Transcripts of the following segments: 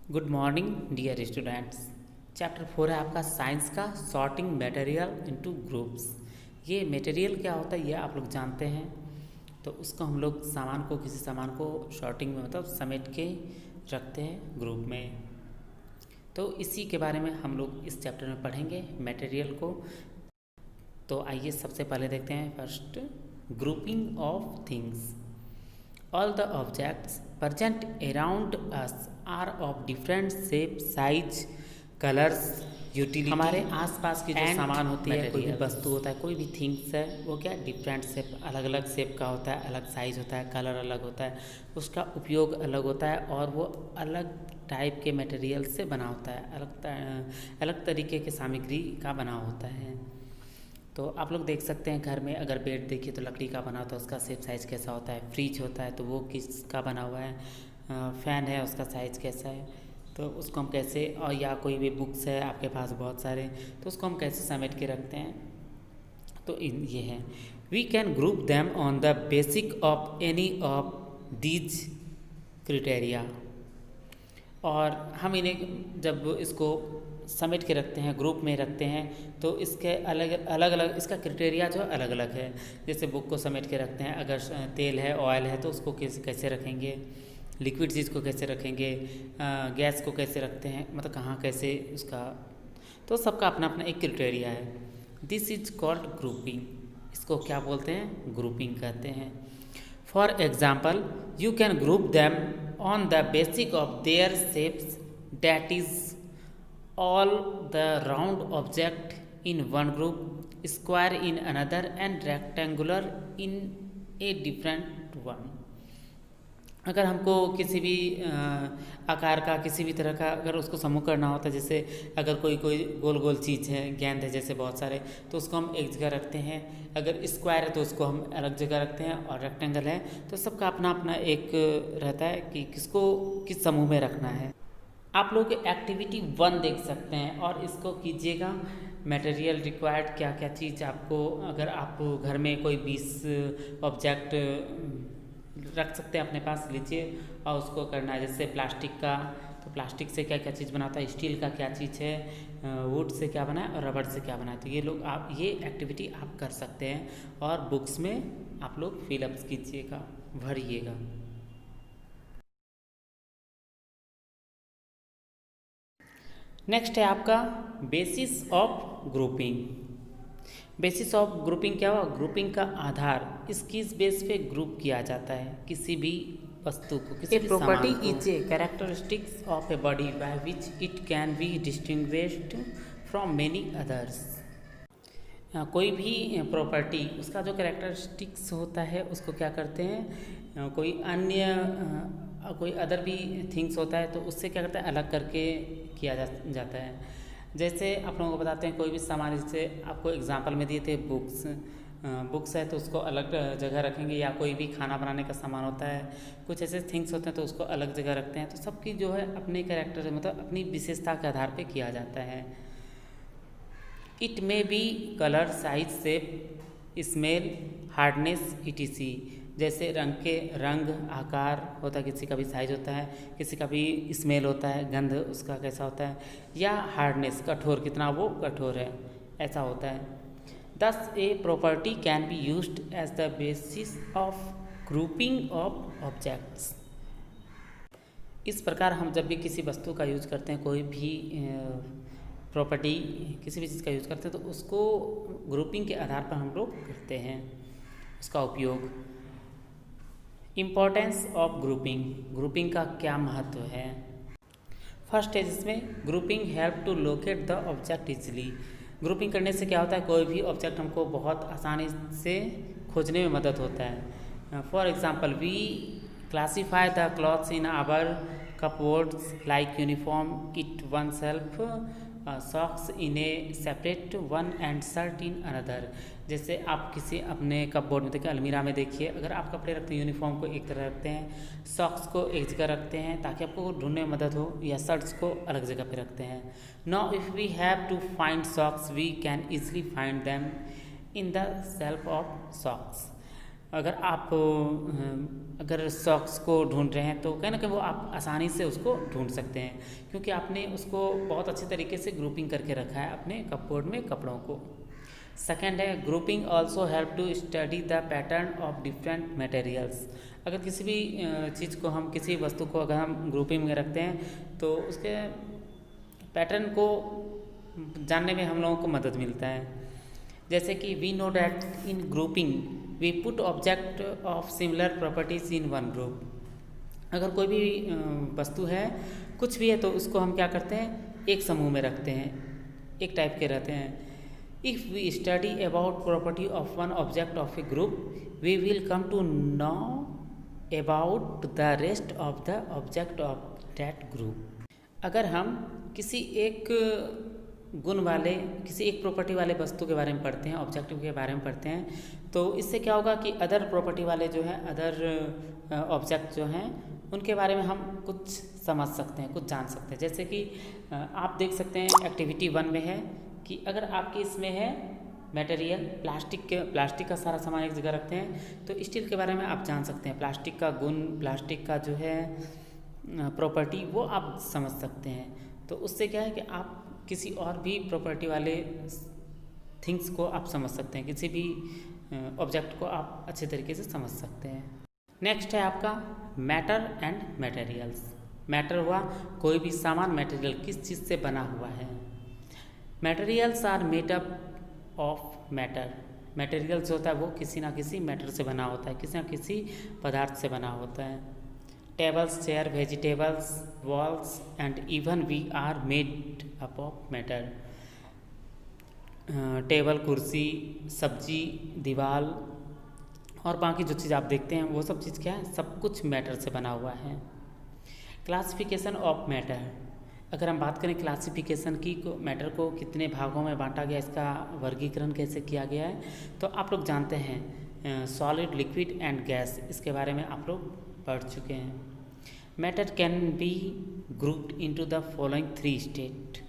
Good morning dear students. Chapter 4 है आपका science का सॉर्टिंग मटेरियल इनटू ग्रुप्स। ये मटेरियल क्या होता है ये आप लोग जानते हैं। तो उसको हम लोग किसी सामान को सॉर्टिंग में मतलब समेट के रखते हैं ग्रुप में। तो इसी के बारे में हम लोग इस चैप्टर में पढ़ेंगे मटेरियल को। तो आइए सबसे पहले देखते हैं first grouping of things. All the objects present around us are of different shape, size, colors, utility। हमारे आसपास की जो सामान होती है, कोई भी वस्तु होता है, कोई भी थिंग्स है, वो क्या डिफरेंट शेप, अलग अलग शेप का होता है, अलग साइज होता है, कलर अलग होता है, उसका उपयोग अलग होता है और वो अलग टाइप के मटेरियल से बना होता है, अलग तरीके के सामग्री का बना होता है। तो आप लोग देख सकते हैं घर में अगर बेड देखिए तो लकड़ी का बना होता है, उसका शेप साइज़ कैसा होता है। फ्रिज होता है तो वो किसका बना हुआ है। फ़ैन है उसका साइज़ कैसा है, तो उसको हम कैसे, और या कोई भी बुक्स है आपके पास बहुत सारे, तो उसको हम कैसे समेट के रखते हैं। तो ये है we can group them on the basic of any of these criteria. और हम इन्हें जब इसको समेट के रखते हैं, ग्रुप में रखते हैं, तो इसके अलग अलग इसका क्राइटेरिया जो अलग अलग है। जैसे बुक को समेट के रखते हैं, अगर तेल है ऑयल है तो उसको कैसे रखेंगे, लिक्विड चीज़ को कैसे रखेंगे, गैस को कैसे रखते हैं, मतलब कहाँ कैसे उसका, तो सबका अपना अपना एक क्राइटेरिया है। This is called grouping. इसको क्या बोलते हैं, ग्रुपिंग कहते हैं। For example you can group them on the basic of their shapes, that is all the round object in one group, square in another and rectangular in a different one। अगर हमको किसी भी आकार का किसी भी तरह का अगर उसको समूह करना होता है, जैसे अगर कोई गोल गोल चीज़ है, गेंद है जैसे बहुत सारे, तो उसको हम एक जगह रखते हैं। अगर स्क्वायर है तो उसको हम अलग जगह रखते हैं, और रेक्टेंगल है तो सबका अपना अपना एक रहता है कि किसको किस समूह में रखना है। आप लोग एक्टिविटी 1 देख सकते हैं और इसको कीजिएगा। मटेरियल रिक्वायर्ड क्या क्या चीज़ आपको, अगर आप घर में कोई 20 ऑब्जेक्ट रख सकते हैं अपने पास, लीजिए और उसको करना है। जैसे प्लास्टिक का, तो प्लास्टिक से क्या क्या चीज़ बनाता है, स्टील का क्या चीज़ है, वुड से क्या बना है और रबड़ से क्या बना है। तो ये लोग आप ये एक्टिविटी आप कर सकते हैं और बुक्स में आप लोग फिलअप्स कीजिएगा, भरिएगा। नेक्स्ट है आपका basis of grouping. Basis of grouping क्या हुआ, ग्रुपिंग का आधार, किस बेस पे ग्रुप किया जाता है किसी भी वस्तु को, किसी भी property is a characteristics of a body by which it can be distinguished from many others. कोई भी प्रॉपर्टी उसका जो कैरेक्टरिस्टिक्स होता है उसको क्या करते हैं, कोई अदर भी थिंग्स होता है तो उससे क्या करता है, अलग करके किया जाता है। जैसे आप लोगों को बताते हैं कोई भी सामान, जैसे आपको एग्जांपल में दिए थे बुक्स है तो उसको अलग जगह रखेंगे, या कोई भी खाना बनाने का सामान होता है, कुछ ऐसे थिंग्स होते हैं तो उसको अलग जगह रखते हैं। तो सबकी जो है अपने कैरेक्टर मतलब अपनी विशेषता के आधार पर किया जाता है। It may be colour, size, shape, smell, hardness etc। जैसे रंग आकार होता है, किसी का भी साइज होता है, किसी का भी स्मेल होता है, गंध उसका कैसा होता है, या हार्डनेस कठोर, कितना वो कठोर है, ऐसा होता है। Thus a property can be used as the basis of grouping of objects. इस प्रकार हम जब भी किसी वस्तु का यूज करते हैं, कोई भी प्रॉपर्टी किसी भी चीज़ का यूज़ करते हैं, तो उसको ग्रुपिंग के आधार पर हम लोग करते हैं उसका उपयोग। इम्पोर्टेंस ऑफ ग्रुपिंग, ग्रुपिंग का क्या महत्व है। फर्स्ट है जिसमें grouping help to locate the object easily. Grouping करने से क्या होता है, कोई भी ऑब्जेक्ट हमको बहुत आसानी से खोजने में मदद होता है। For example we classify the clothes in our cupboards like uniform, in one shelf, socks in a separate one and shirt in another. जैसे आप किसी अपने कपबोर्ड में देखिए, अलमीरा में देखिए, अगर आप कपड़े रखते हैं यूनिफॉर्म को एक तरह रखते हैं, सॉक्स को एक जगह रखते हैं ताकि आपको ढूंढने में मदद हो, या शर्ट्स को अलग जगह पे रखते हैं। Now if we have to find socks we can easily find them in the shelf of socks. अगर आप अगर सॉक्स को ढूंढ रहे हैं तो कहीं ना कहीं वो आप आसानी से उसको ढूंढ सकते हैं, क्योंकि आपने उसको बहुत अच्छे तरीके से ग्रुपिंग करके रखा है अपने कपबोर्ड में कपड़ों को। सेकेंड है grouping also help to study the pattern of different materials. अगर किसी भी चीज़ को हम किसी वस्तु को अगर हम ग्रुपिंग में रखते हैं तो उसके पैटर्न को जानने में हम लोगों को मदद मिलता है। जैसे कि we know that in grouping we put object of similar properties in one group. अगर कोई भी वस्तु है, कुछ भी है, तो उसको हम क्या करते हैं, एक समूह में रखते हैं, एक टाइप के रहते हैं। If we study about property of one object of a group we will come to know about the rest of the object of that group. अगर हम किसी एक गुण वाले, किसी एक प्रॉपर्टी वाले वस्तु के बारे में पढ़ते हैं, ऑब्जेक्टिव के बारे में पढ़ते हैं, तो इससे क्या होगा कि अदर प्रॉपर्टी वाले जो हैं, अदर ऑब्जेक्ट जो हैं, उनके बारे में हम कुछ समझ सकते हैं, कुछ जान सकते हैं। जैसे कि आप देख सकते हैं एक्टिविटी 1 में है कि अगर आपके इसमें है मटेरियल, प्लास्टिक का सारा सामान एक जगह रखते हैं, तो स्टील के बारे में आप जान सकते हैं, प्लास्टिक का गुण, प्लास्टिक का जो है प्रॉपर्टी, वो आप समझ सकते हैं। तो उससे क्या है कि आप किसी और भी प्रॉपर्टी वाले थिंग्स को आप समझ सकते हैं, किसी भी ऑब्जेक्ट को आप अच्छे तरीके से समझ सकते हैं। नेक्स्ट है आपका मैटर एंड मटेरियल्स। मैटर हुआ कोई भी सामान, मटेरियल किस चीज़ से बना हुआ है। Materials are made up of matter. Materials होता है वो किसी ना किसी मैटर से बना होता है, किसी ना किसी पदार्थ से बना होता है। Tables, chair, vegetables, walls and even we are made up of matter. Table, कुर्सी, सब्जी, दीवार और बाकी जो चीज़ आप देखते हैं वो सब चीज़ क्या है, सब कुछ मैटर से बना हुआ है। Classification of matter. अगर हम बात करें क्लासिफिकेशन की, मैटर को कितने भागों में बांटा गया, इसका वर्गीकरण कैसे किया गया है, तो आप लोग जानते हैं सॉलिड, लिक्विड एंड गैस, इसके बारे में आप लोग पढ़ चुके हैं। Matter can be grouped into the following 3 state.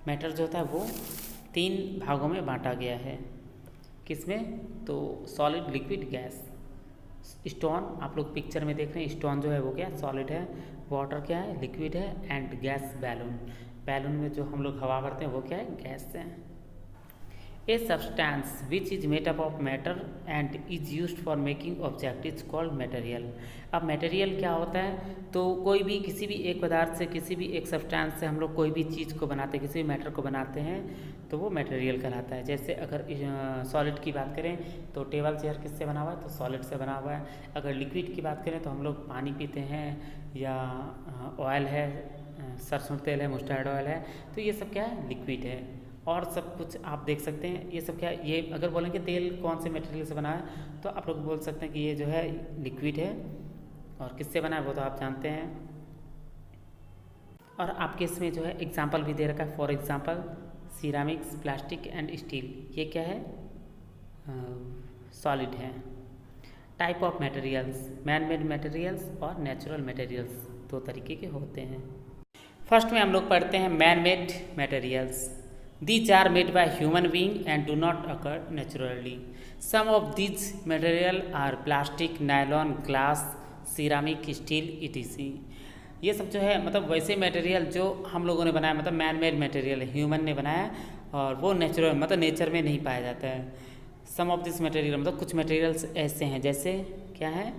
Matter जो होता है वो 3 भागों में बांटा गया है। किसमें, तो सॉलिड, लिक्विड, गैस। स्टोन आप लोग पिक्चर में देख रहे हैं, स्टोन जो है वो क्या सॉलिड है, वाटर क्या है, लिक्विड है, एंड गैस बैलून। बैलून में जो हम लोग हवा भरते हैं वो क्या है, गैस है। A substance which is made up of matter and is used for making object is called material. अब मटेरियल क्या होता है, तो कोई भी किसी भी एक पदार्थ से, किसी भी एक सब्सटेंस से हम लोग कोई भी चीज़ को बनाते हैं, किसी भी मैटर को बनाते हैं, तो वो मटेरियल कहलाता है। जैसे अगर सॉलिड की बात करें तो टेबल चेयर किससे बना हुआ है, तो सॉलिड से बना हुआ है। अगर लिक्विड की बात करें तो हम लोग पानी पीते हैं, या ऑयल है, सरसों तेल है, मस्टर्ड ऑयल है, तो ये सब क्या है, लिक्विड है। और सब कुछ आप देख सकते हैं, ये सब क्या, ये अगर बोलेंगे तेल कौन से मटेरियल से बना है, तो आप लोग बोल सकते हैं कि ये जो है लिक्विड है, और किससे बना है वो तो आप जानते हैं। और आपके इसमें जो है एग्जाम्पल भी दे रखा है, for example ceramics, plastic and steel, ये क्या है, सॉलिड है। Type of materials, man made materials और नेचुरल मटेरियल्स, 2 तरीके के होते हैं। फर्स्ट में हम लोग पढ़ते हैं man made materials. These are made by human being and do not occur naturally. Some of these material are plastic, nylon, glass, ceramic, steel, etc. ये सब जो है मतलब वैसे मटेरियल जो हम लोगों ने बनाया, मतलब मैन मेड मटेरियल है, ह्यूमन ने बनाया, और वो नेचुरल मतलब नेचर में नहीं पाया जाता है। सम ऑफ दिस मटेरियल मतलब कुछ मटेरियल्स ऐसे हैं, जैसे क्या है,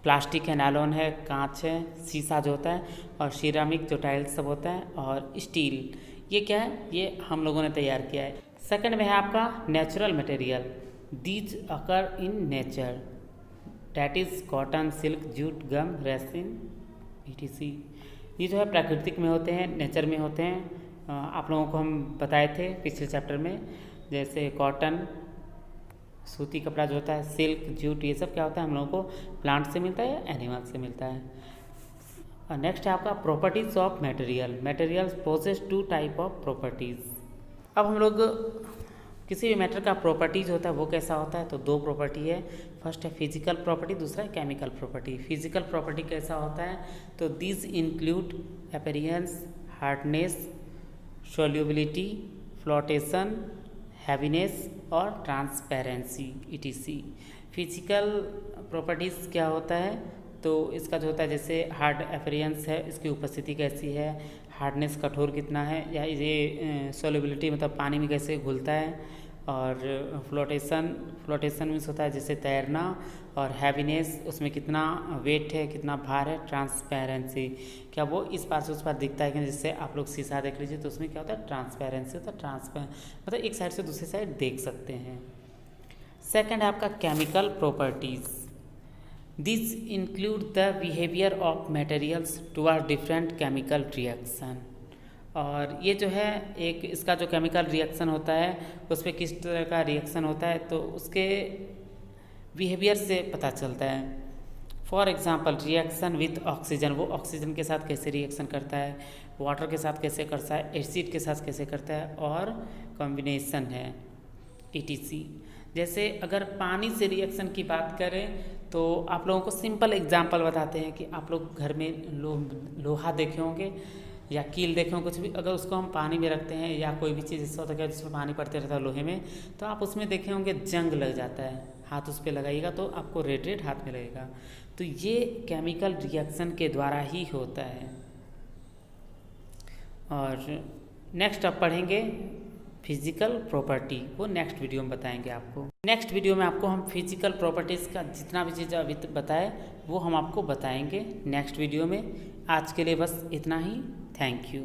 प्लास्टिक है, नायलॉन है, कांच है, शीशा जो होता है, और सिरामिक जो टाइल्स सब होता है, और स्टील, ये क्या है, ये हम लोगों ने तैयार किया है। सेकंड में है आपका natural material. These occur in nature, that is cotton, silk, jute, gum, resin, etc. ये जो है प्राकृतिक में होते हैं, नेचर में होते हैं। आप लोगों को हम बताए थे पिछले चैप्टर में, जैसे कॉटन सूती कपड़ा जो होता है, सिल्क, जूट, ये सब क्या होता है, हम लोगों को प्लांट से मिलता है या एनिमल से मिलता है। नेक्स्ट है आपका properties of material. Materials possess 2 type of properties. अब हम लोग किसी भी मैटर का प्रॉपर्टीज होता है वो कैसा होता है, तो 2 प्रॉपर्टी है। फर्स्ट है फिजिकल प्रॉपर्टी, दूसरा है केमिकल प्रॉपर्टी। फिजिकल प्रॉपर्टी कैसा होता है, तो this include appearance, hardness, solubility, flotation, heaviness और ट्रांसपेरेंसी, etc. फिजिकल प्रॉपर्टीज़ क्या होता है, तो इसका जो होता है जैसे हार्ड एफेरियंस है, इसकी उपस्थिति कैसी है, हार्डनेस कठोर कितना है, या ये सोलिबिलिटी मतलब पानी में कैसे घुलता है, और फ्लोटेशन मीन्स होता है जैसे तैरना, और हैवीनेस उसमें कितना वेट है, कितना भार है, ट्रांसपेरेंसी क्या वो इस पार से उस पार दिखता है कि जिससे आप लोग शीशा देख लीजिए तो उसमें क्या होता है ट्रांसपेरेंसी होता है, मतलब एक साइड से दूसरी साइड देख सकते हैं। सेकंड है आपका chemical properties. This include the behaviour of materials toward different chemical reaction. और ये जो है एक इसका जो केमिकल रिएक्शन होता है उस पर किस तरह का रिएक्शन होता है तो उसके बिहेवियर से पता चलता है। For example reaction with oxygen, वो ऑक्सीजन के साथ कैसे रिएक्शन करता है, वाटर के साथ कैसे करता है, एसिड के साथ कैसे करता है, और कॉम्बिनेशन है ETC। जैसे अगर पानी से रिएक्शन की बात करें तो आप लोगों को सिंपल एग्जांपल बताते हैं कि आप लोग घर में लोहा देखे होंगे या कील देखे होंगे, कुछ भी अगर उसको हम पानी में रखते हैं या कोई भी चीज़ ऐसा होता है जिसमें पानी पड़ते रहता है लोहे में, तो आप उसमें देखे होंगे जंग लग जाता है, हाथ उस पर लगाइएगा तो आपको रेड रेड हाथ में लगेगा। तो ये केमिकल रिएक्शन के द्वारा ही होता है। और नेक्स्ट आप पढ़ेंगे फिजिकल प्रॉपर्टी, वो नेक्स्ट वीडियो में बताएंगे आपको। नेक्स्ट वीडियो में आपको हम फिजिकल प्रॉपर्टीज़ का जितना भी चीज़ अभी बताए वो हम आपको बताएंगे नेक्स्ट वीडियो में। आज के लिए बस इतना ही। Thank you.